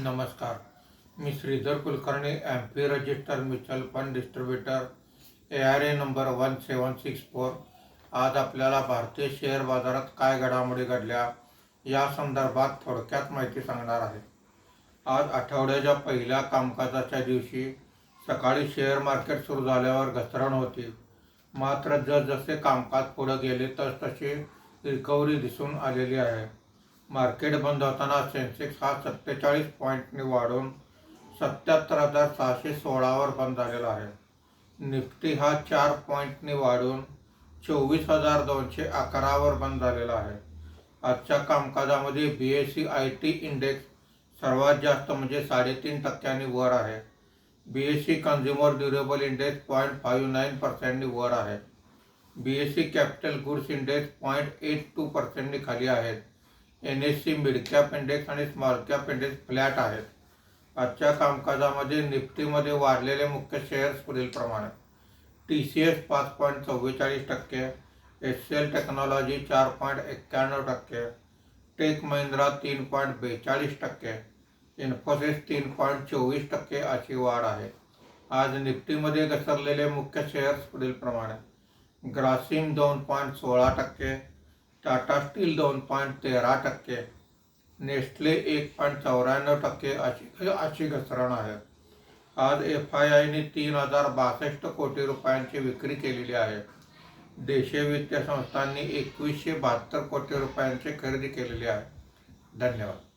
नमस्कार. मी Shridhar Kulkarni, AMFI. Register mutual fund distributor, ARA number 1764. आज आपल्याला भारतीय शेअर बाजारात काय घडामोडी घडल्या या संदर्भात थोडक्यात माहिती सांगणार आहे. आज आठवड्याच्या पहिल्या कामकाजाच्या दिवशी सकाळी शेअर मार्केट सुरू झाल्यावर घसरण होती. मात्र जसजसे कामकाज पुढे गेले तसतशी रिकव्हरी दिसून आलेली आहे. मार्केट बंद होताना सेन्सेक्स हा 47 पॉईंटनी वाढून 77,616 वर बंद झालेला आहे. निफ्टी हा 4 पॉईंटनी वाढून 24,211 वर बंद झालेला आहे. आजच्या कामकाजामध्ये BSE IT इंडेक्स सर्वात जास्त म्हणजे 3.5% वर आहे. BSE कन्झ्युमर ड्युरेबल इंडेक्स 0.59% वर आहे. BSE कॅपिटल गुड्स इंडेक्स 0.82% खाली आहेत. NSE मिड कॅप इंडेक्स आणि स्मॉल कॅप इंडेक्स फ्लॅट आहेत. आजच्या कामकाजामध्ये निफ्टीमध्ये वाढलेले मुख्य शेअर्स पुढील प्रमाणे: TCS 5.44%, HCL technology 4.91%, Tech Mahindra 3.42%, Infosys 3.24% अशी वाढ आहे. आज निफ्टीमध्ये घसरलेले मुख्य शेअर्स पुढील प्रमाणे: ग्रासिम 2.16%, टाटा स्टील 2.13%, नेस्ले 1.94% अशी घसरण आहे. आज FIIने 3,062 कोटी रुपयांची विक्री केलेली आहे. देशीय वित्तीय संस्थांनी 2,172 कोटी रुपयांची खरेदी केलेली आहे. धन्यवाद.